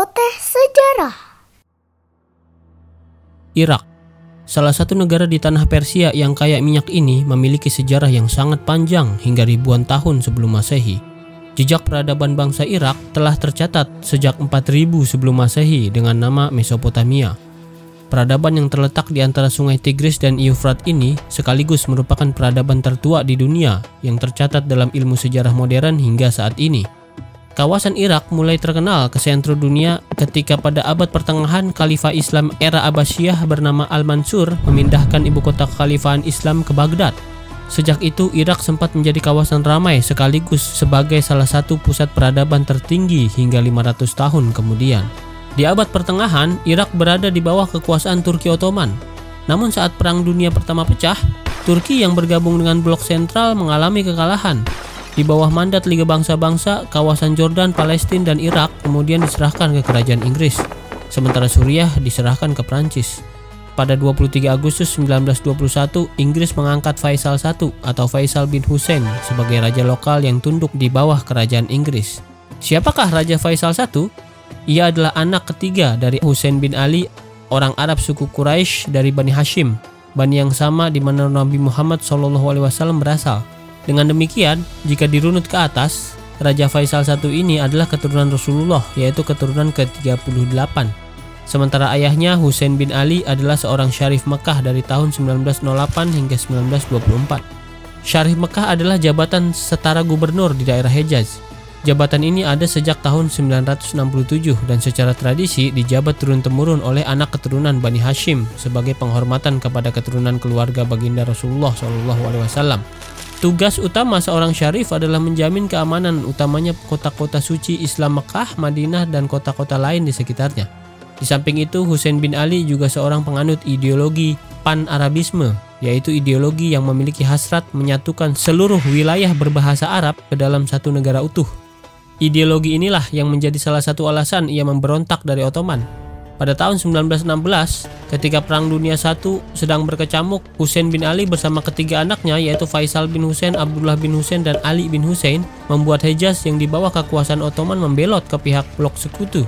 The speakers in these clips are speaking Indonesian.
Celoteh Sejarah. Irak, salah satu negara di tanah Persia yang kaya minyak ini, memiliki sejarah yang sangat panjang hingga ribuan tahun sebelum Masehi. Jejak peradaban bangsa Irak telah tercatat sejak 4000 sebelum Masehi dengan nama Mesopotamia. Peradaban yang terletak di antara sungai Tigris dan Eufrat ini sekaligus merupakan peradaban tertua di dunia yang tercatat dalam ilmu sejarah modern hingga saat ini. Kawasan Irak mulai terkenal ke sentrum dunia ketika pada abad pertengahan Khalifah Islam era Abbasiyah bernama Al-Mansur memindahkan ibu kota kekhalifahan Islam ke Baghdad. Sejak itu Irak sempat menjadi kawasan ramai sekaligus sebagai salah satu pusat peradaban tertinggi hingga 500 tahun kemudian. Di abad pertengahan, Irak berada di bawah kekuasaan Turki Ottoman. Namun saat Perang Dunia Pertama pecah, Turki yang bergabung dengan blok sentral mengalami kekalahan. Di bawah mandat Liga Bangsa-Bangsa, kawasan Jordan, Palestina, dan Irak kemudian diserahkan ke kerajaan Inggris. Sementara Suriah diserahkan ke Prancis. Pada 23 Agustus 1921, Inggris mengangkat Faisal I atau Faisal bin Hussein sebagai raja lokal yang tunduk di bawah kerajaan Inggris. Siapakah Raja Faisal I? Ia adalah anak ketiga dari Hussein bin Ali, orang Arab suku Quraisy dari Bani Hashim, bani yang sama di mana Nabi Muhammad SAW berasal. Dengan demikian, jika dirunut ke atas, Raja Faisal I ini adalah keturunan Rasulullah, yaitu keturunan ke-38. Sementara ayahnya Hussein bin Ali adalah seorang syarif Mekah dari tahun 1908 hingga 1924. Syarif Mekah adalah jabatan setara gubernur di daerah Hejaz. Jabatan ini ada sejak tahun 967 dan secara tradisi dijabat turun-temurun oleh anak keturunan Bani Hashim sebagai penghormatan kepada keturunan keluarga baginda Rasulullah SAW. Tugas utama seorang syarif adalah menjamin keamanan utamanya kota-kota suci Islam Mekah, Madinah, dan kota-kota lain di sekitarnya. Di samping itu, Hussein bin Ali juga seorang penganut ideologi Pan-Arabisme, yaitu ideologi yang memiliki hasrat menyatukan seluruh wilayah berbahasa Arab ke dalam satu negara utuh. Ideologi inilah yang menjadi salah satu alasan ia memberontak dari Ottoman. Pada tahun 1916, ketika Perang Dunia I sedang berkecamuk, Hussein bin Ali bersama ketiga anaknya yaitu Faisal bin Hussein, Abdullah bin Hussein, dan Ali bin Hussein membuat Hejaz yang di bawah kekuasaan Ottoman membelot ke pihak blok sekutu.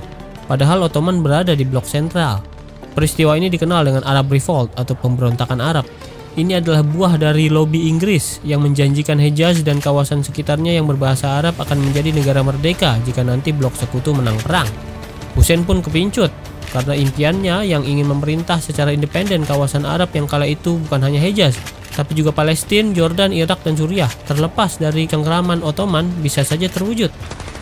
Padahal Ottoman berada di blok sentral. Peristiwa ini dikenal dengan Arab Revolt atau pemberontakan Arab. Ini adalah buah dari lobi Inggris yang menjanjikan Hejaz dan kawasan sekitarnya yang berbahasa Arab akan menjadi negara merdeka jika nanti blok sekutu menang perang. Hussein pun kepincut karena impiannya yang ingin memerintah secara independen kawasan Arab yang kala itu bukan hanya Hejaz, tapi juga Palestina, Jordan, Irak, dan Suriah terlepas dari cengkeraman Ottoman bisa saja terwujud.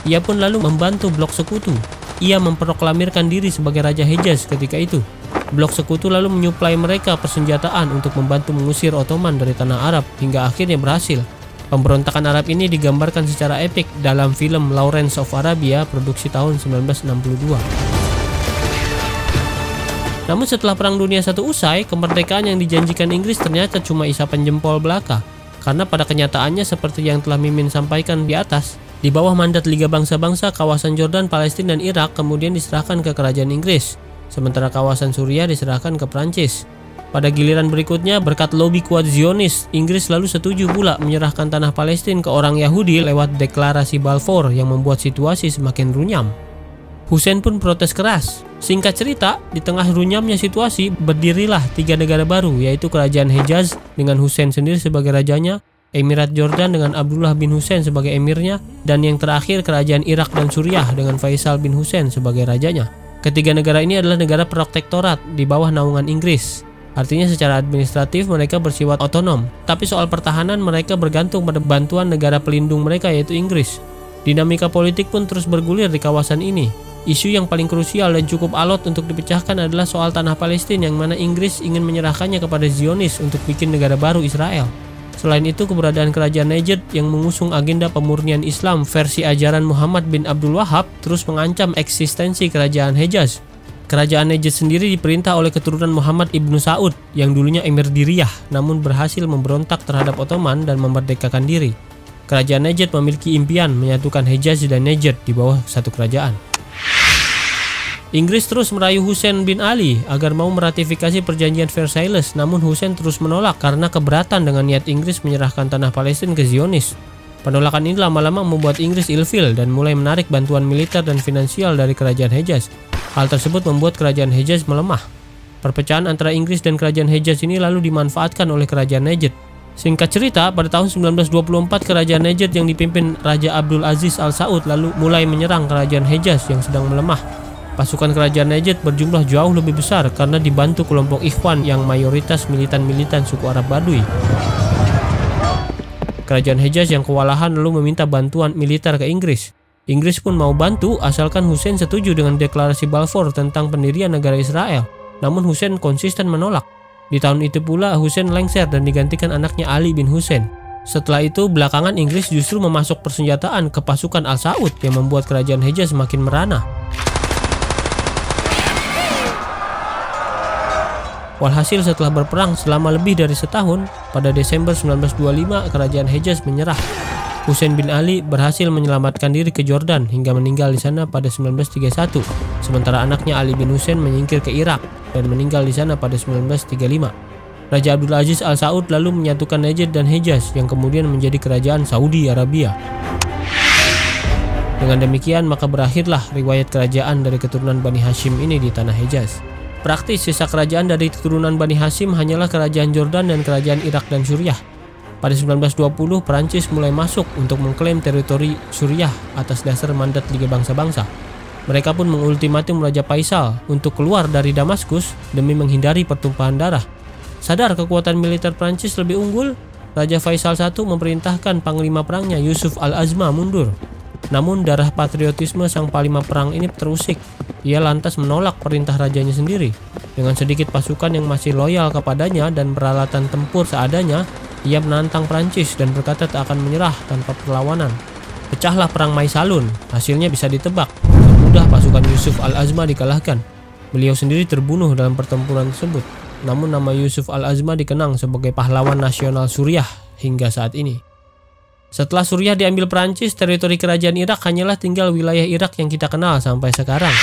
Ia pun lalu membantu blok sekutu. Ia memproklamirkan diri sebagai Raja Hejaz ketika itu. Blok sekutu lalu menyuplai mereka persenjataan untuk membantu mengusir Ottoman dari tanah Arab hingga akhirnya berhasil. Pemberontakan Arab ini digambarkan secara epik dalam film Lawrence of Arabia produksi tahun 1962. Namun setelah Perang Dunia I usai, kemerdekaan yang dijanjikan Inggris ternyata cuma isapan jempol belaka. Karena pada kenyataannya seperti yang telah Mimin sampaikan di atas, di bawah mandat Liga Bangsa-Bangsa, kawasan Jordan, Palestina, dan Irak kemudian diserahkan ke kerajaan Inggris. Sementara kawasan Suriah diserahkan ke Prancis. Pada giliran berikutnya, berkat lobi kuat Zionis, Inggris lalu setuju pula menyerahkan tanah Palestina ke orang Yahudi lewat deklarasi Balfour yang membuat situasi semakin runyam. Hussein pun protes keras. Singkat cerita, di tengah runyamnya situasi, berdirilah tiga negara baru, yaitu Kerajaan Hejaz dengan Hussein sendiri sebagai rajanya, Emirat Jordan dengan Abdullah bin Hussein sebagai emirnya, dan yang terakhir Kerajaan Irak dan Suriah dengan Faisal bin Hussein sebagai rajanya. Ketiga negara ini adalah negara protektorat di bawah naungan Inggris. Artinya secara administratif mereka bersifat otonom, tapi soal pertahanan mereka bergantung pada bantuan negara pelindung mereka yaitu Inggris. Dinamika politik pun terus bergulir di kawasan ini. Isu yang paling krusial dan cukup alot untuk dipecahkan adalah soal tanah Palestina yang mana Inggris ingin menyerahkannya kepada Zionis untuk bikin negara baru Israel. Selain itu, keberadaan kerajaan Najd yang mengusung agenda pemurnian Islam versi ajaran Muhammad bin Abdul Wahab terus mengancam eksistensi kerajaan Hejaz. Kerajaan Najd sendiri diperintah oleh keturunan Muhammad ibnu Saud yang dulunya emir di Riyadh namun berhasil memberontak terhadap Ottoman dan memerdekakan diri. Kerajaan Najd memiliki impian menyatukan Hejaz dan Najd di bawah satu kerajaan. Inggris terus merayu Hussein bin Ali agar mau meratifikasi perjanjian Versailles, namun Hussein terus menolak karena keberatan dengan niat Inggris menyerahkan tanah Palestina ke Zionis. Penolakan ini lama-lama membuat Inggris ilfil dan mulai menarik bantuan militer dan finansial dari kerajaan Hejaz. Hal tersebut membuat kerajaan Hejaz melemah. Perpecahan antara Inggris dan kerajaan Hejaz ini lalu dimanfaatkan oleh kerajaan Najd. Singkat cerita, pada tahun 1924 kerajaan Najd yang dipimpin Raja Abdul Aziz Al Saud lalu mulai menyerang kerajaan Hejaz yang sedang melemah. Pasukan kerajaan Najd berjumlah jauh lebih besar karena dibantu kelompok Ikhwan yang mayoritas militan-militan suku Arab Badui. Kerajaan Hejaz yang kewalahan lalu meminta bantuan militer ke Inggris. Inggris pun mau bantu asalkan Hussein setuju dengan deklarasi Balfour tentang pendirian negara Israel. Namun Hussein konsisten menolak. Di tahun itu pula Hussein lengser dan digantikan anaknya Ali bin Hussein. Setelah itu belakangan Inggris justru memasuk persenjataan ke pasukan Al Saud yang membuat kerajaan Hejaz semakin merana. Walhasil setelah berperang selama lebih dari setahun, pada Desember 1925 kerajaan Hejaz menyerah. Hussein bin Ali berhasil menyelamatkan diri ke Jordan hingga meninggal di sana pada 1931. Sementara anaknya Ali bin Hussein menyingkir ke Irak dan meninggal di sana pada 1935. Raja Abdul Aziz Al Saud lalu menyatukan Najd dan Hejaz yang kemudian menjadi kerajaan Saudi Arabia. Dengan demikian maka berakhirlah riwayat kerajaan dari keturunan Bani Hashim ini di tanah Hejaz. Praktis sisa kerajaan dari keturunan Bani Hashim hanyalah kerajaan Jordan dan kerajaan Irak dan Suriah. Pada 1920 Perancis mulai masuk untuk mengklaim teritori Suriah atas dasar mandat Liga Bangsa-Bangsa. Mereka pun mengultimatum Raja Faisal untuk keluar dari Damaskus demi menghindari pertumpahan darah. Sadar kekuatan militer Perancis lebih unggul, Raja Faisal I memerintahkan panglima perangnya Yusuf Al-Azma mundur. Namun darah patriotisme sang panglima perang ini terusik. Ia lantas menolak perintah rajanya sendiri. Dengan sedikit pasukan yang masih loyal kepadanya dan peralatan tempur seadanya, ia menantang Prancis dan berkata tak akan menyerah tanpa perlawanan. Pecahlah perang Maisalun. Hasilnya bisa ditebak. Semudah pasukan Yusuf Al-Azma dikalahkan. Beliau sendiri terbunuh dalam pertempuran tersebut. Namun nama Yusuf Al-Azma dikenang sebagai pahlawan nasional Suriah hingga saat ini. Setelah Suriah diambil Perancis, teritori kerajaan Irak hanyalah tinggal wilayah Irak yang kita kenal sampai sekarang.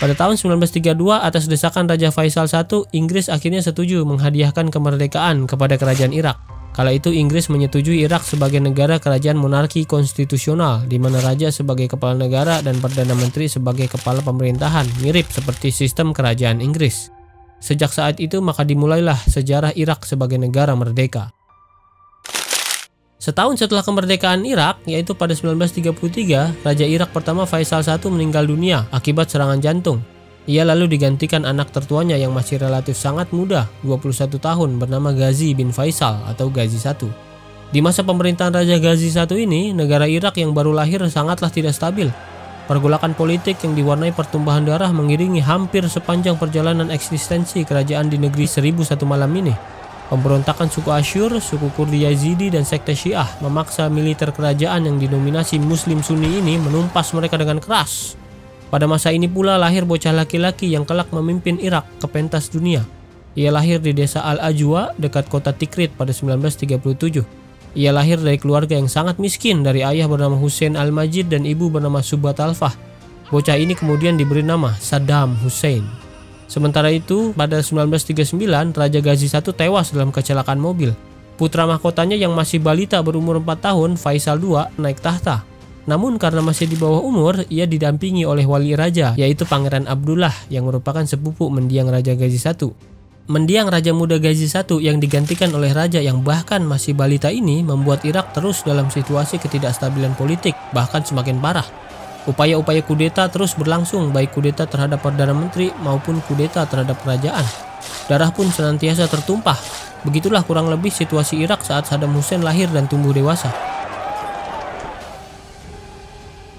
Pada tahun 1932, atas desakan Raja Faisal I, Inggris akhirnya setuju menghadiahkan kemerdekaan kepada kerajaan Irak. Kala itu Inggris menyetujui Irak sebagai negara kerajaan monarki konstitusional, di mana raja sebagai kepala negara dan perdana menteri sebagai kepala pemerintahan, mirip seperti sistem kerajaan Inggris. Sejak saat itu maka dimulailah sejarah Irak sebagai negara merdeka. Setahun setelah kemerdekaan Irak, yaitu pada 1933, Raja Irak pertama Faisal I meninggal dunia akibat serangan jantung. Ia lalu digantikan anak tertuanya yang masih relatif sangat muda, 21 tahun, bernama Ghazi bin Faisal atau Ghazi I. Di masa pemerintahan Raja Ghazi I ini, negara Irak yang baru lahir sangatlah tidak stabil. Pergolakan politik yang diwarnai pertumpahan darah mengiringi hampir sepanjang perjalanan eksistensi kerajaan di negeri 1001 malam ini. Pemberontakan suku Asyur, suku Kurdi Yazidi, dan sekte Syiah memaksa militer kerajaan yang didominasi Muslim Sunni ini menumpas mereka dengan keras. Pada masa ini pula lahir bocah laki-laki yang kelak memimpin Irak ke pentas dunia. Ia lahir di desa Al-Ajwa dekat kota Tikrit pada 1937. Ia lahir dari keluarga yang sangat miskin dari ayah bernama Hussein Al-Majid dan ibu bernama Subat Al-Fah. Bocah ini kemudian diberi nama Saddam Hussein. Sementara itu, pada 1939, Raja Ghazi I tewas dalam kecelakaan mobil. Putra mahkotanya yang masih balita berumur 4 tahun, Faisal II, naik tahta. Namun karena masih di bawah umur, ia didampingi oleh wali raja, yaitu Pangeran Abdullah yang merupakan sepupu mendiang Raja Ghazi I. Mendiang Raja Muda Ghazi I yang digantikan oleh raja yang bahkan masih balita ini membuat Irak terus dalam situasi ketidakstabilan politik, bahkan semakin parah. Upaya-upaya kudeta terus berlangsung, baik kudeta terhadap Perdana Menteri maupun kudeta terhadap kerajaan. Darah pun senantiasa tertumpah. Begitulah kurang lebih situasi Irak saat Saddam Hussein lahir dan tumbuh dewasa.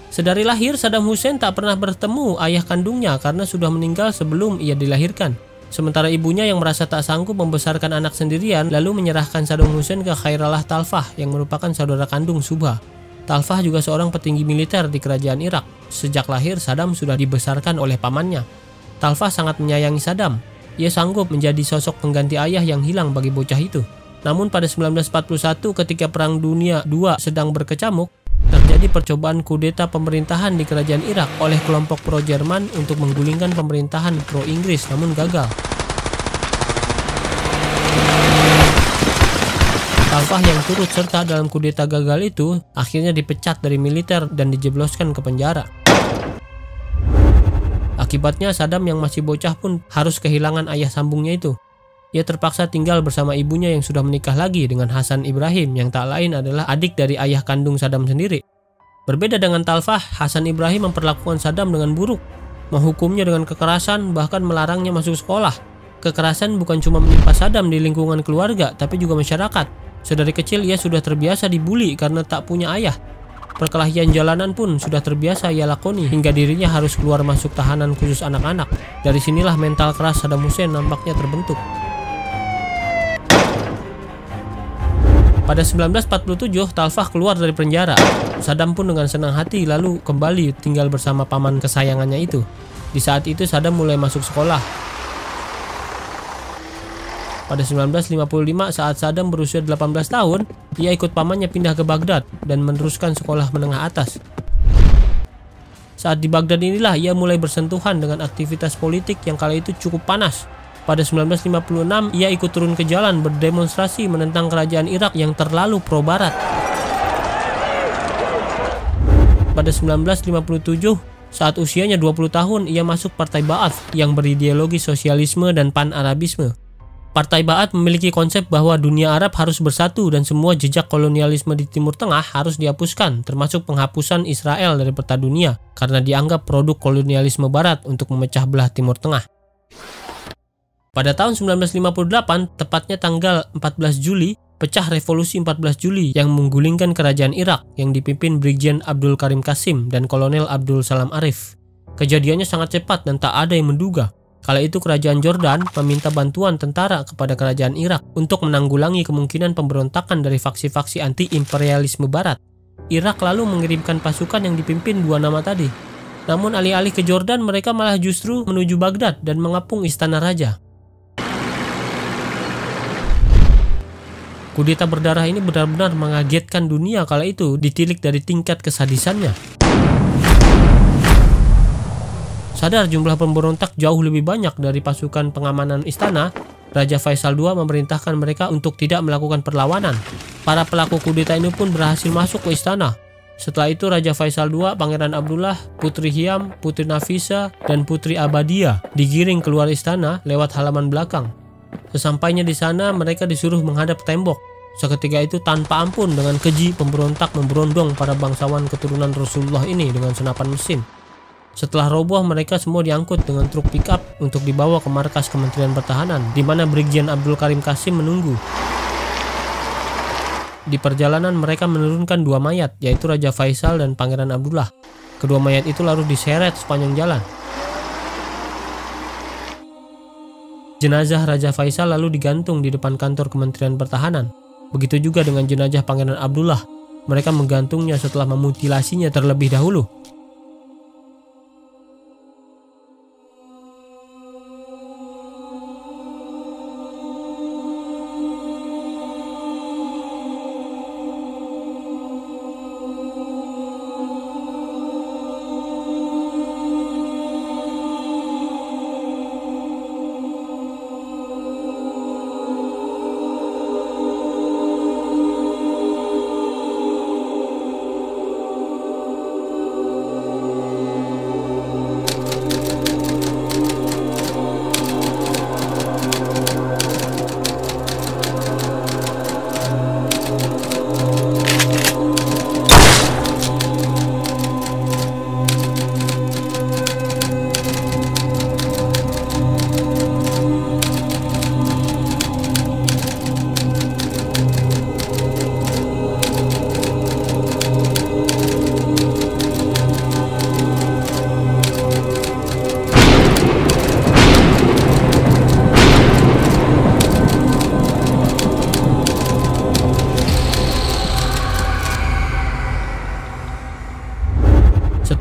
Sedari lahir, Saddam Hussein tak pernah bertemu ayah kandungnya karena sudah meninggal sebelum ia dilahirkan. Sementara ibunya yang merasa tak sanggup membesarkan anak sendirian lalu menyerahkan Saddam Hussein ke Khairallah Talfah yang merupakan saudara kandung Subha. Talfah juga seorang petinggi militer di kerajaan Irak. Sejak lahir, Saddam sudah dibesarkan oleh pamannya. Talfah sangat menyayangi Saddam. Ia sanggup menjadi sosok pengganti ayah yang hilang bagi bocah itu. Namun pada 1941 ketika Perang Dunia II sedang berkecamuk, terjadi percobaan kudeta pemerintahan di kerajaan Irak oleh kelompok pro-Jerman untuk menggulingkan pemerintahan pro-Inggris, namun gagal. Talfah yang turut serta dalam kudeta gagal itu akhirnya dipecat dari militer dan dijebloskan ke penjara. Akibatnya Saddam yang masih bocah pun harus kehilangan ayah sambungnya itu. Ia terpaksa tinggal bersama ibunya yang sudah menikah lagi dengan Hasan Ibrahim yang tak lain adalah adik dari ayah kandung Saddam sendiri. Berbeda dengan Talfah, Hasan Ibrahim memperlakukan Saddam dengan buruk, menghukumnya dengan kekerasan, bahkan melarangnya masuk sekolah. Kekerasan bukan cuma menimpa Saddam di lingkungan keluarga, tapi juga masyarakat. Sedari kecil ia sudah terbiasa dibuli karena tak punya ayah. Perkelahian jalanan pun sudah terbiasa ia lakoni hingga dirinya harus keluar masuk tahanan khusus anak-anak. Dari sinilah mental keras Saddam Hussein nampaknya terbentuk. Pada 1947, Talfah keluar dari penjara. Saddam pun dengan senang hati lalu kembali tinggal bersama paman kesayangannya itu. Di saat itu Saddam mulai masuk sekolah. Pada 1955 saat Saddam berusia 18 tahun, ia ikut pamannya pindah ke Baghdad dan meneruskan sekolah menengah atas. Saat di Baghdad inilah ia mulai bersentuhan dengan aktivitas politik yang kala itu cukup panas. Pada 1956 ia ikut turun ke jalan berdemonstrasi menentang kerajaan Irak yang terlalu pro-barat. Pada 1957, saat usianya 20 tahun ia masuk Partai Ba'ath yang berideologi sosialisme dan pan-Arabisme. Partai Ba'ath memiliki konsep bahwa dunia Arab harus bersatu dan semua jejak kolonialisme di Timur Tengah harus dihapuskan, termasuk penghapusan Israel dari peta dunia, karena dianggap produk kolonialisme Barat untuk memecah belah Timur Tengah. Pada tahun 1958, tepatnya tanggal 14 Juli, pecah revolusi 14 Juli yang menggulingkan kerajaan Irak yang dipimpin Brigjen Abdul Karim Qasim dan Kolonel Abdul Salam Arif. Kejadiannya sangat cepat dan tak ada yang menduga. Kala itu kerajaan Jordan meminta bantuan tentara kepada kerajaan Irak untuk menanggulangi kemungkinan pemberontakan dari faksi-faksi anti-imperialisme Barat. Irak lalu mengirimkan pasukan yang dipimpin dua nama tadi. Namun alih-alih ke Jordan, mereka malah justru menuju Baghdad dan mengepung istana raja. Kudeta berdarah ini benar-benar mengagetkan dunia kala itu, ditilik dari tingkat kesadisannya. Sadar jumlah pemberontak jauh lebih banyak dari pasukan pengamanan istana, Raja Faisal II memerintahkan mereka untuk tidak melakukan perlawanan. Para pelaku kudeta ini pun berhasil masuk ke istana. Setelah itu Raja Faisal II, Pangeran Abdullah, Putri Hiam, Putri Nafisa, dan Putri Abadia digiring keluar istana lewat halaman belakang. Sesampainya di sana mereka disuruh menghadap tembok. Seketika itu tanpa ampun dengan keji pemberontak memberondong para bangsawan keturunan Rasulullah ini dengan senapan mesin. Setelah roboh, mereka semua diangkut dengan truk pick-up untuk dibawa ke markas Kementerian Pertahanan, di mana Brigjen Abdul Karim Qasim menunggu. Di perjalanan mereka menurunkan dua mayat, yaitu Raja Faisal dan Pangeran Abdullah. Kedua mayat itu lalu diseret sepanjang jalan. Jenazah Raja Faisal lalu digantung di depan kantor Kementerian Pertahanan. Begitu juga dengan jenazah Pangeran Abdullah. Mereka menggantungnya setelah memutilasinya terlebih dahulu.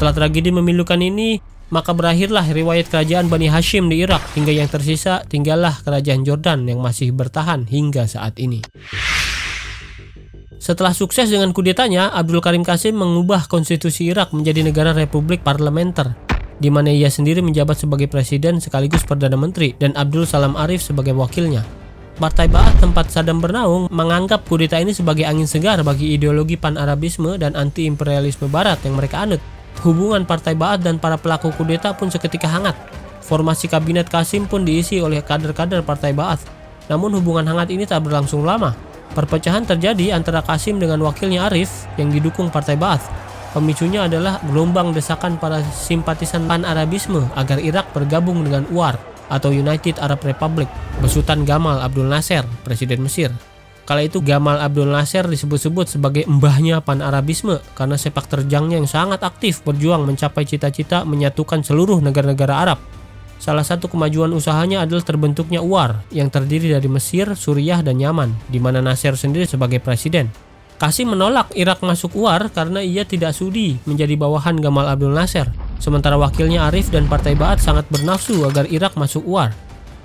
Setelah tragedi memilukan ini, maka berakhirlah riwayat kerajaan Bani Hashim di Irak, hingga yang tersisa tinggallah kerajaan Jordan yang masih bertahan hingga saat ini. Setelah sukses dengan kudetanya, Abdul Karim Qasim mengubah konstitusi Irak menjadi negara republik parlementer, di mana ia sendiri menjabat sebagai presiden sekaligus perdana menteri dan Abdul Salam Arif sebagai wakilnya. Partai Ba'ath tempat Saddam bernaung menganggap kudeta ini sebagai angin segar bagi ideologi pan-Arabisme dan anti-imperialisme Barat yang mereka anut. Hubungan Partai Ba'ath dan para pelaku kudeta pun seketika hangat. Formasi kabinet Qasim pun diisi oleh kader-kader Partai Ba'ath. Namun hubungan hangat ini tak berlangsung lama. Perpecahan terjadi antara Qasim dengan wakilnya Arif yang didukung Partai Ba'ath. Pemicunya adalah gelombang desakan para simpatisan pan-Arabisme agar Irak bergabung dengan UAR atau United Arab Republic, besutan Gamal Abdul Nasser, Presiden Mesir. Kala itu Gamal Abdul Nasser disebut-sebut sebagai mbahnya pan-Arabisme karena sepak terjangnya yang sangat aktif berjuang mencapai cita-cita menyatukan seluruh negara-negara Arab. Salah satu kemajuan usahanya adalah terbentuknya UAR yang terdiri dari Mesir, Suriah, dan Yaman, di mana Nasser sendiri sebagai presiden. Qasim menolak Irak masuk UAR karena ia tidak sudi menjadi bawahan Gamal Abdul Nasser. Sementara wakilnya Arif dan Partai Ba'ath sangat bernafsu agar Irak masuk UAR.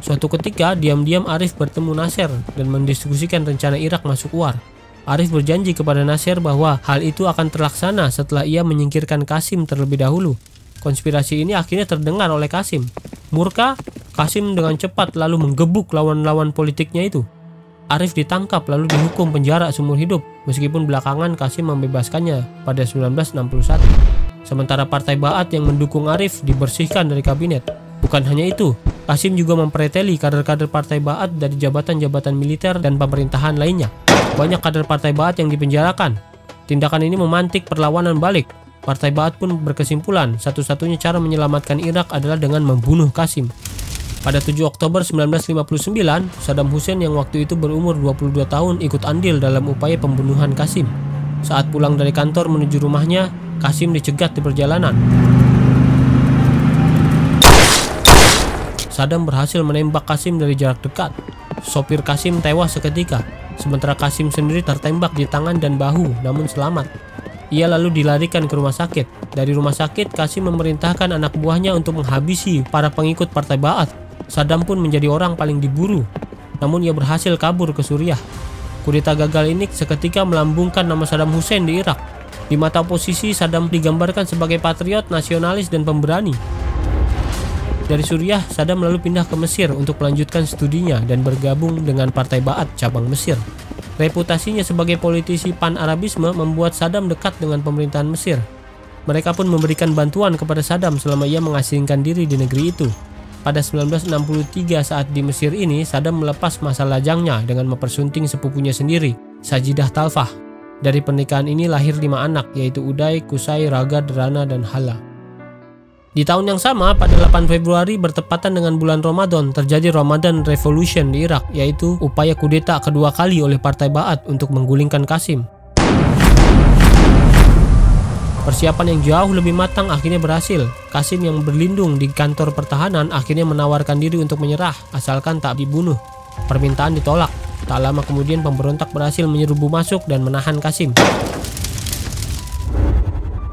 Suatu ketika, diam-diam Arif bertemu Nasser dan mendiskusikan rencana Irak masuk UAR. Arif berjanji kepada Nasser bahwa hal itu akan terlaksana setelah ia menyingkirkan Qasim terlebih dahulu. Konspirasi ini akhirnya terdengar oleh Qasim. Murka, Qasim dengan cepat lalu menggebuk lawan-lawan politiknya itu. Arif ditangkap lalu dihukum penjara seumur hidup, meskipun belakangan Qasim membebaskannya pada 1961. Sementara Partai Ba'ath yang mendukung Arif dibersihkan dari kabinet. Bukan hanya itu, Qasim juga mempreteli kader-kader Partai Ba'ath dari jabatan-jabatan militer dan pemerintahan lainnya. Banyak kader Partai Ba'ath yang dipenjarakan. Tindakan ini memantik perlawanan balik. Partai Ba'ath pun berkesimpulan satu-satunya cara menyelamatkan Irak adalah dengan membunuh Qasim. Pada 7 Oktober 1959, Saddam Hussein yang waktu itu berumur 22 tahun ikut andil dalam upaya pembunuhan Qasim. Saat pulang dari kantor menuju rumahnya, Qasim dicegat di perjalanan. Saddam berhasil menembak Qasim dari jarak dekat. Sopir Qasim tewas seketika, sementara Qasim sendiri tertembak di tangan dan bahu, namun selamat. Ia lalu dilarikan ke rumah sakit. Dari rumah sakit, Qasim memerintahkan anak buahnya untuk menghabisi para pengikut Partai Ba'ath. Saddam pun menjadi orang paling diburu, namun ia berhasil kabur ke Suriah. Kudeta gagal ini seketika melambungkan nama Saddam Hussein di Irak. Di mata oposisi, Saddam digambarkan sebagai patriot, nasionalis, dan pemberani. Dari Suriah, Saddam lalu pindah ke Mesir untuk melanjutkan studinya dan bergabung dengan Partai Ba'ath cabang Mesir. Reputasinya sebagai politisi pan-Arabisme membuat Saddam dekat dengan pemerintahan Mesir. Mereka pun memberikan bantuan kepada Saddam selama ia mengasingkan diri di negeri itu. Pada 1963 saat di Mesir ini, Saddam melepas masa lajangnya dengan mempersunting sepupunya sendiri, Sajidah Talfah. Dari pernikahan ini lahir 5 anak, yaitu Uday, Qusay, Ragad, Rana, dan Hala. Di tahun yang sama, pada 8 Februari bertepatan dengan bulan Ramadan, terjadi Ramadan Revolution di Irak, yaitu upaya kudeta kedua kali oleh Partai Ba'ath untuk menggulingkan Qasim. Persiapan yang jauh lebih matang akhirnya berhasil. Qasim yang berlindung di kantor pertahanan akhirnya menawarkan diri untuk menyerah asalkan tak dibunuh. Permintaan ditolak. Tak lama kemudian pemberontak berhasil menyerbu masuk dan menahan Qasim.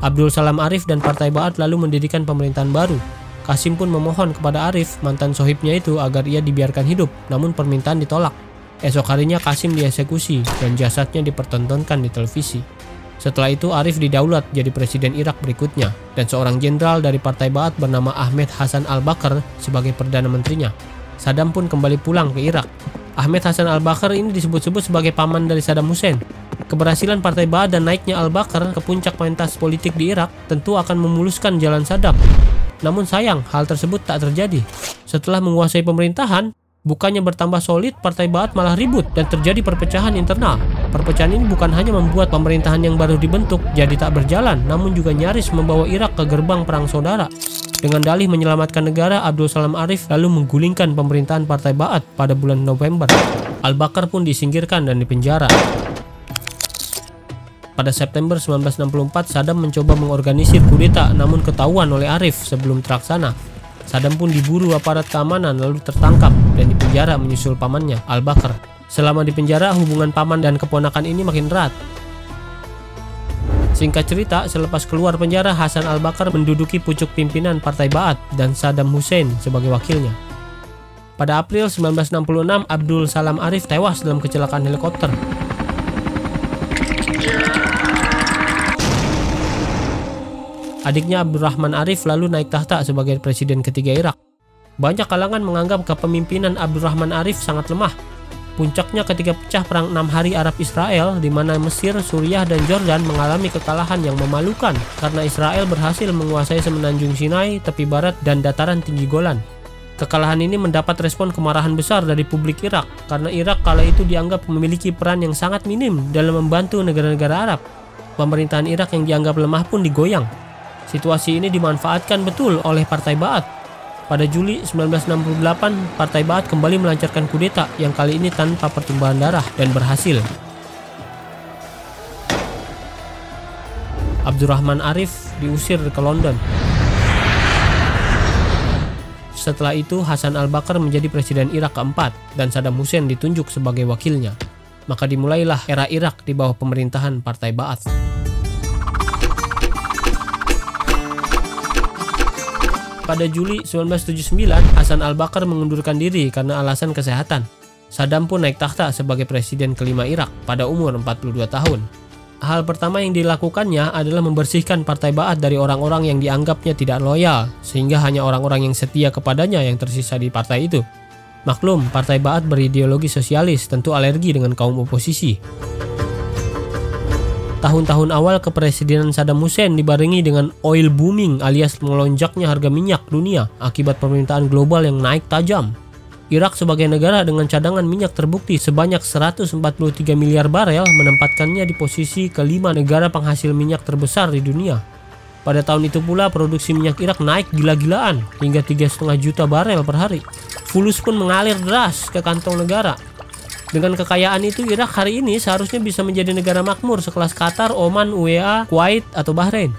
Abdul Salam Arif dan Partai Ba'ath lalu mendirikan pemerintahan baru. Qasim pun memohon kepada Arif, mantan sohibnya itu, agar ia dibiarkan hidup, namun permintaan ditolak. Esok harinya Qasim dieksekusi dan jasadnya dipertontonkan di televisi. Setelah itu Arif didaulat jadi presiden Irak berikutnya, dan seorang jenderal dari Partai Ba'ath bernama Ahmed Hasan al-Bakr sebagai perdana menterinya. Saddam pun kembali pulang ke Irak. Ahmed Hasan al-Bakr ini disebut-sebut sebagai paman dari Saddam Hussein. Keberhasilan Partai Ba'ath dan naiknya al-Bakr ke puncak pentas politik di Irak tentu akan memuluskan jalan Saddam. Namun sayang, hal tersebut tak terjadi. Setelah menguasai pemerintahan, bukannya bertambah solid, Partai Ba'ath malah ribut dan terjadi perpecahan internal. Perpecahan ini bukan hanya membuat pemerintahan yang baru dibentuk jadi tak berjalan, namun juga nyaris membawa Irak ke gerbang perang saudara. Dengan dalih menyelamatkan negara, Abdul Salam Arif lalu menggulingkan pemerintahan Partai Ba'ath pada bulan November. Al-Bakr pun disingkirkan dan dipenjara. Pada September 1964, Saddam mencoba mengorganisir kudeta namun ketahuan oleh Arif sebelum terlaksana. Saddam pun diburu aparat keamanan lalu tertangkap dan dipenjara menyusul pamannya, Al-Bakr. Selama di penjara, hubungan paman dan keponakan ini makin erat. Singkat cerita, selepas keluar penjara, Hasan al-Bakr menduduki pucuk pimpinan Partai Ba'ath dan Saddam Hussein sebagai wakilnya. Pada April 1966, Abdul Salam Arif tewas dalam kecelakaan helikopter. Adiknya Abdurrahman Arif lalu naik tahta sebagai presiden ketiga Irak. Banyak kalangan menganggap kepemimpinan Abdurrahman Arif sangat lemah. Puncaknya ketika pecah perang 6 hari Arab-Israel, di mana Mesir, Suriah, dan Jordan mengalami kekalahan yang memalukan karena Israel berhasil menguasai semenanjung Sinai, tepi barat, dan dataran tinggi Golan. Kekalahan ini mendapat respon kemarahan besar dari publik Irak karena Irak kala itu dianggap memiliki peran yang sangat minim dalam membantu negara-negara Arab. Pemerintahan Irak yang dianggap lemah pun digoyang. Situasi ini dimanfaatkan betul oleh Partai Ba'ath. Pada Juli 1968, Partai Ba'ath kembali melancarkan kudeta yang kali ini tanpa pertumpahan darah dan berhasil. Abdurrahman Arif diusir ke London. Setelah itu, Hasan al-Bakr menjadi presiden Irak keempat dan Saddam Hussein ditunjuk sebagai wakilnya. Maka dimulailah era Irak di bawah pemerintahan Partai Ba'ath. Pada Juli 1979, Hasan al-Bakr mengundurkan diri karena alasan kesehatan. Saddam pun naik takhta sebagai presiden kelima Irak pada umur 42 tahun. Hal pertama yang dilakukannya adalah membersihkan Partai Ba'ath dari orang-orang yang dianggapnya tidak loyal, sehingga hanya orang-orang yang setia kepadanya yang tersisa di partai itu. Maklum, Partai Ba'ath berideologi sosialis, tentu alergi dengan kaum oposisi. Tahun-tahun awal kepresidenan Saddam Hussein dibarengi dengan oil booming alias melonjaknya harga minyak dunia akibat permintaan global yang naik tajam. Irak sebagai negara dengan cadangan minyak terbukti sebanyak 143 miliar barel menempatkannya di posisi kelima negara penghasil minyak terbesar di dunia. Pada tahun itu pula produksi minyak Irak naik gila-gilaan hingga 3,5 juta barel per hari. Fulus pun mengalir deras ke kantong negara. Dengan kekayaan itu, Irak hari ini seharusnya bisa menjadi negara makmur sekelas Qatar, Oman, UEA, Kuwait, atau Bahrain.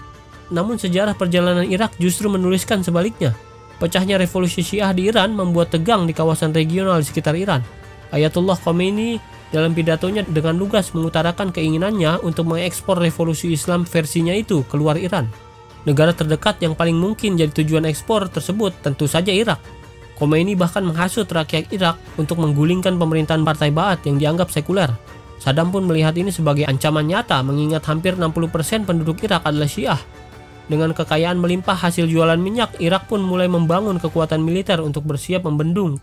Namun sejarah perjalanan Irak justru menuliskan sebaliknya. Pecahnya revolusi Syiah di Iran membuat tegang di kawasan regional di sekitar Iran. Ayatullah Khomeini dalam pidatonya dengan lugas mengutarakan keinginannya untuk mengekspor revolusi Islam versinya itu keluar Iran. Negara terdekat yang paling mungkin jadi tujuan ekspor tersebut tentu saja Irak. Khomeini bahkan menghasut rakyat Irak untuk menggulingkan pemerintahan Partai Ba'ath yang dianggap sekuler. Saddam pun melihat ini sebagai ancaman nyata mengingat hampir 60% penduduk Irak adalah Syiah. Dengan kekayaan melimpah hasil jualan minyak, Irak pun mulai membangun kekuatan militer untuk bersiap membendung.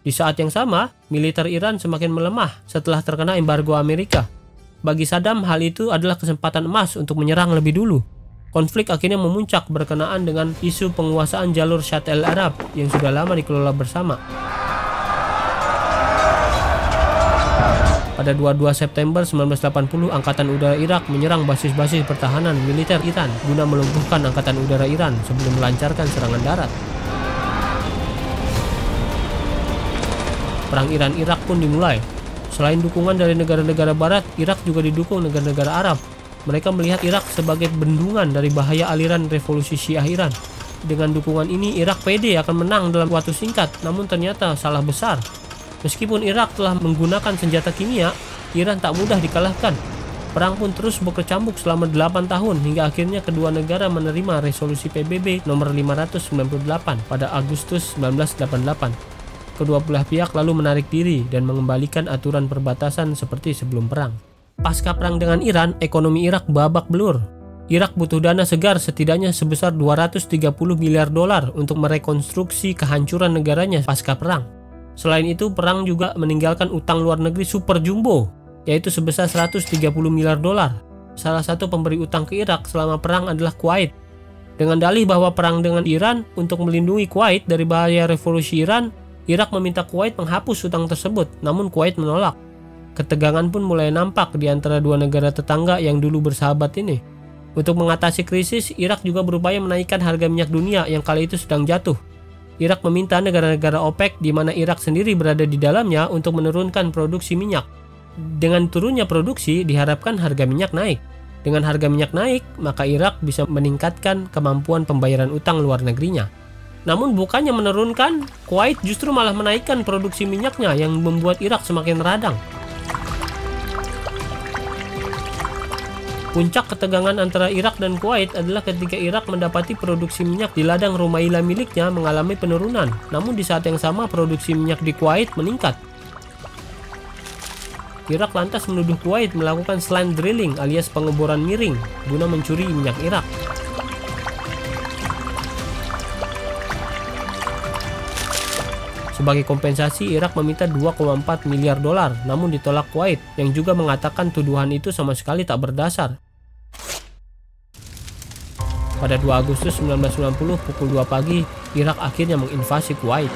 Di saat yang sama, militer Iran semakin melemah setelah terkena embargo Amerika. Bagi Saddam, hal itu adalah kesempatan emas untuk menyerang lebih dulu. Konflik akhirnya memuncak berkenaan dengan isu penguasaan jalur Shatt el-Arab yang sudah lama dikelola bersama. Pada 22 September 1980, Angkatan Udara Irak menyerang basis-basis pertahanan militer Iran guna melumpuhkan Angkatan Udara Iran sebelum melancarkan serangan darat. Perang Iran-Irak pun dimulai. Selain dukungan dari negara-negara barat, Irak juga didukung negara-negara Arab. Mereka melihat Irak sebagai bendungan dari bahaya aliran revolusi Syiah Iran. Dengan dukungan ini, Irak pede akan menang dalam waktu singkat, namun ternyata salah besar. Meskipun Irak telah menggunakan senjata kimia, Iran tak mudah dikalahkan. Perang pun terus berkecambuk selama 8 tahun hingga akhirnya kedua negara menerima resolusi PBB nomor 598 pada Agustus 1988. Kedua belah pihak lalu menarik diri dan mengembalikan aturan perbatasan seperti sebelum perang. Pasca perang dengan Iran, ekonomi Irak babak belur. Irak butuh dana segar setidaknya sebesar 230 miliar dolar untuk merekonstruksi kehancuran negaranya pasca perang. Selain itu, perang juga meninggalkan utang luar negeri super jumbo, yaitu sebesar 130 miliar dolar. Salah satu pemberi utang ke Irak selama perang adalah Kuwait. Dengan dalih bahwa perang dengan Iran untuk melindungi Kuwait dari bahaya revolusi Iran, Irak meminta Kuwait menghapus utang tersebut, namun Kuwait menolak. Ketegangan pun mulai nampak di antara dua negara tetangga yang dulu bersahabat ini. Untuk mengatasi krisis, Irak juga berupaya menaikkan harga minyak dunia yang kala itu sedang jatuh. Irak meminta negara-negara OPEC di mana Irak sendiri berada di dalamnya untuk menurunkan produksi minyak. Dengan turunnya produksi, diharapkan harga minyak naik. Dengan harga minyak naik, maka Irak bisa meningkatkan kemampuan pembayaran utang luar negerinya. Namun bukannya menurunkan, Kuwait justru malah menaikkan produksi minyaknya yang membuat Irak semakin radang. Puncak ketegangan antara Irak dan Kuwait adalah ketika Irak mendapati produksi minyak di ladang Rumaila miliknya mengalami penurunan. Namun di saat yang sama produksi minyak di Kuwait meningkat. Irak lantas menuduh Kuwait melakukan slant drilling alias pengeboran miring guna mencuri minyak Irak. Sebagai kompensasi, Irak meminta 2,4 miliar dolar, namun ditolak Kuwait, yang juga mengatakan tuduhan itu sama sekali tak berdasar. Pada 2 Agustus 1990 pukul 2 pagi, Irak akhirnya menginvasi Kuwait.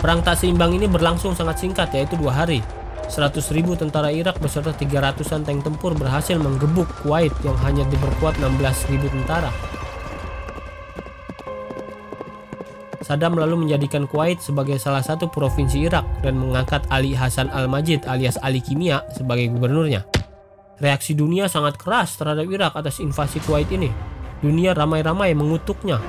Perang tak seimbang ini berlangsung sangat singkat, yaitu 2 hari. 100.000 tentara Irak beserta 300-an tank tempur berhasil menggebuk Kuwait yang hanya diperkuat 16.000 tentara. Saddam lalu menjadikan Kuwait sebagai salah satu provinsi Irak dan mengangkat Ali Hasan Al-Majid alias Ali Kimia sebagai gubernurnya. Reaksi dunia sangat keras terhadap Irak atas invasi Kuwait ini. Dunia ramai-ramai mengutuknya.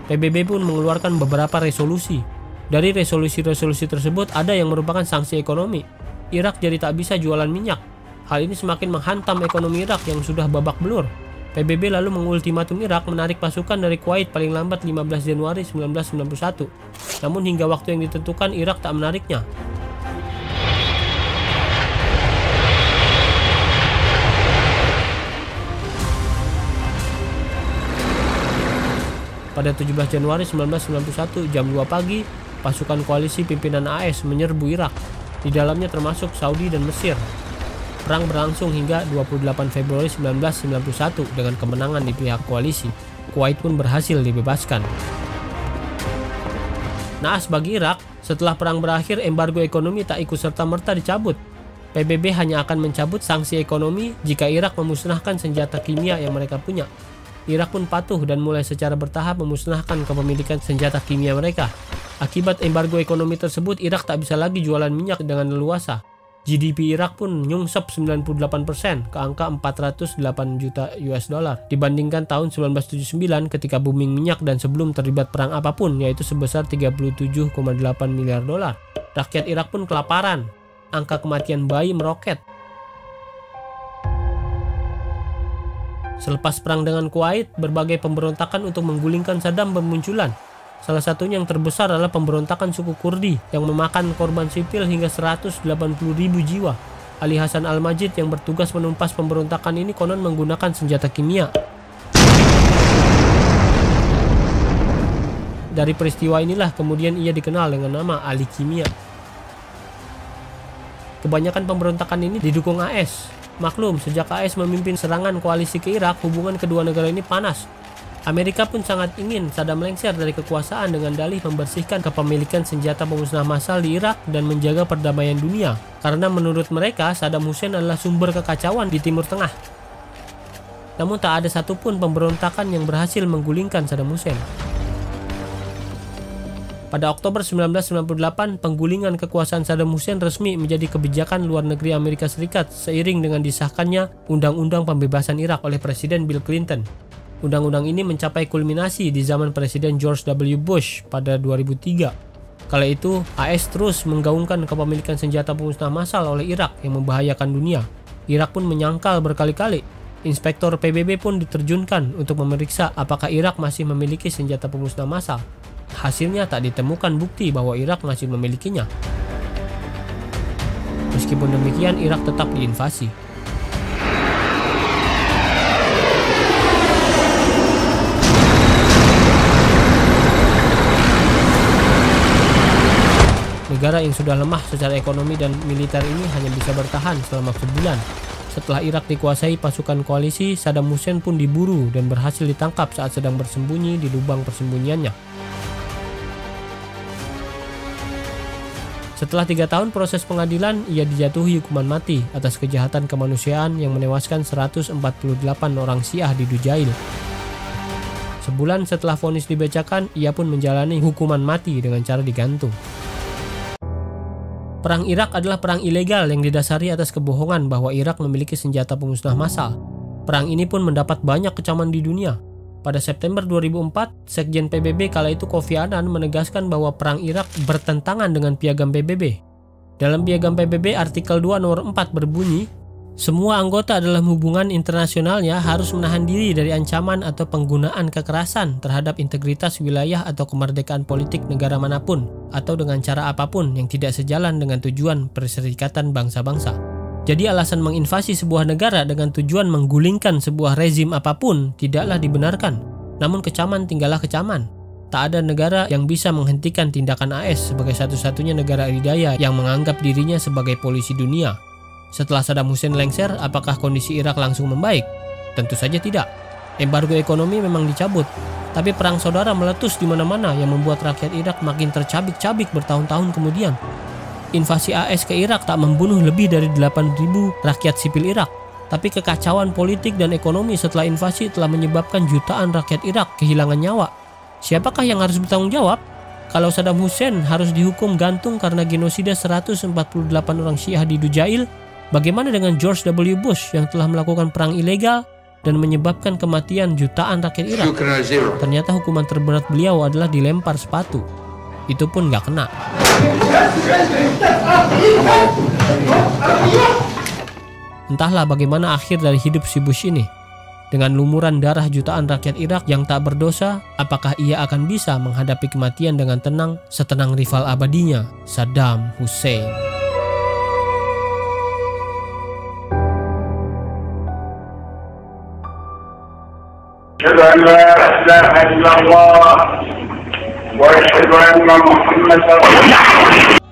PBB pun mengeluarkan beberapa resolusi. Dari resolusi-resolusi tersebut ada yang merupakan sanksi ekonomi. Irak jadi tak bisa jualan minyak. Hal ini semakin menghantam ekonomi Irak yang sudah babak belur. PBB lalu mengultimatum Irak menarik pasukan dari Kuwait paling lambat 15 Januari 1991. Namun hingga waktu yang ditentukan Irak tak menariknya. Pada 17 Januari 1991 jam 2 pagi, pasukan koalisi pimpinan AS menyerbu Irak. Di dalamnya termasuk Saudi dan Mesir. Perang berlangsung hingga 28 Februari 1991 dengan kemenangan di pihak koalisi. Kuwait pun berhasil dibebaskan. Naas bagi Irak, setelah perang berakhir embargo ekonomi tak ikut serta-merta dicabut. PBB hanya akan mencabut sanksi ekonomi jika Irak memusnahkan senjata kimia yang mereka punya. Irak pun patuh dan mulai secara bertahap memusnahkan kepemilikan senjata kimia mereka. Akibat embargo ekonomi tersebut, Irak tak bisa lagi jualan minyak dengan leluasa. GDP Irak pun nyungsep 98% ke angka 408 juta US dollar dibandingkan tahun 1979 ketika booming minyak dan sebelum terlibat perang apapun, yaitu sebesar 37,8 miliar dolar. Rakyat Irak pun kelaparan. Angka kematian bayi meroket. Selepas perang dengan Kuwait, berbagai pemberontakan untuk menggulingkan Saddam bermunculan. Salah satunya yang terbesar adalah pemberontakan suku Kurdi yang memakan korban sipil hingga 180.000 jiwa. Ali Hasan Al-Majid yang bertugas menumpas pemberontakan ini konon menggunakan senjata kimia. Dari peristiwa inilah kemudian ia dikenal dengan nama Ali Kimia. Kebanyakan pemberontakan ini didukung AS. Maklum, sejak AS memimpin serangan koalisi ke Irak, hubungan kedua negara ini panas. Amerika pun sangat ingin Saddam lengser dari kekuasaan dengan dalih membersihkan kepemilikan senjata pemusnah massal di Irak dan menjaga perdamaian dunia. Karena menurut mereka, Saddam Hussein adalah sumber kekacauan di Timur Tengah. Namun tak ada satupun pemberontakan yang berhasil menggulingkan Saddam Hussein. Pada Oktober 1998, penggulingan kekuasaan Saddam Hussein resmi menjadi kebijakan luar negeri Amerika Serikat seiring dengan disahkannya Undang-Undang Pembebasan Irak oleh Presiden Bill Clinton. Undang-undang ini mencapai kulminasi di zaman Presiden George W. Bush pada 2003. Kala itu, AS terus menggaungkan kepemilikan senjata pemusnah massal oleh Irak yang membahayakan dunia. Irak pun menyangkal berkali-kali. Inspektor PBB pun diterjunkan untuk memeriksa apakah Irak masih memiliki senjata pemusnah massal. Hasilnya tak ditemukan bukti bahwa Irak masih memilikinya. Meskipun demikian, Irak tetap diinvasi. Negara yang sudah lemah secara ekonomi dan militer ini hanya bisa bertahan selama sebulan. Setelah Irak dikuasai pasukan koalisi, Saddam Hussein pun diburu dan berhasil ditangkap saat sedang bersembunyi di lubang persembunyiannya. Setelah 3 tahun proses pengadilan, ia dijatuhi hukuman mati atas kejahatan kemanusiaan yang menewaskan 148 orang Syiah di Dujail. Sebulan setelah vonis dibacakan, ia pun menjalani hukuman mati dengan cara digantung. Perang Irak adalah perang ilegal yang didasari atas kebohongan bahwa Irak memiliki senjata pemusnah massal. Perang ini pun mendapat banyak kecaman di dunia. Pada September 2004, Sekjen PBB kala itu Kofi Annan menegaskan bahwa perang Irak bertentangan dengan piagam PBB. Dalam piagam PBB artikel 2 nomor 4 berbunyi, semua anggota dalam hubungan internasionalnya harus menahan diri dari ancaman atau penggunaan kekerasan terhadap integritas wilayah atau kemerdekaan politik negara manapun, atau dengan cara apapun yang tidak sejalan dengan tujuan Perserikatan Bangsa-Bangsa. Jadi alasan menginvasi sebuah negara dengan tujuan menggulingkan sebuah rezim apapun tidaklah dibenarkan. Namun kecaman tinggallah kecaman. Tak ada negara yang bisa menghentikan tindakan AS sebagai satu-satunya negara adidaya yang menganggap dirinya sebagai polisi dunia. Setelah Saddam Hussein lengser, apakah kondisi Irak langsung membaik? Tentu saja tidak. Embargo ekonomi memang dicabut, tapi perang saudara meletus di mana-mana yang membuat rakyat Irak makin tercabik-cabik bertahun-tahun kemudian. Invasi AS ke Irak tak membunuh lebih dari 8.000 rakyat sipil Irak, tapi kekacauan politik dan ekonomi setelah invasi telah menyebabkan jutaan rakyat Irak kehilangan nyawa. Siapakah yang harus bertanggung jawab? Kalau Saddam Hussein harus dihukum gantung karena genosida 148 orang Syiah di Dujail, bagaimana dengan George W. Bush yang telah melakukan perang ilegal dan menyebabkan kematian jutaan rakyat Irak? Ternyata hukuman terberat beliau adalah dilempar sepatu. Itu pun gak kena. Entahlah bagaimana akhir dari hidup si Bush ini. Dengan lumuran darah jutaan rakyat Irak yang tak berdosa, apakah ia akan bisa menghadapi kematian dengan tenang setenang rival abadinya, Saddam Hussein? أشهد أن لا إله إلا الله وأشهد أن محمدا رسول الله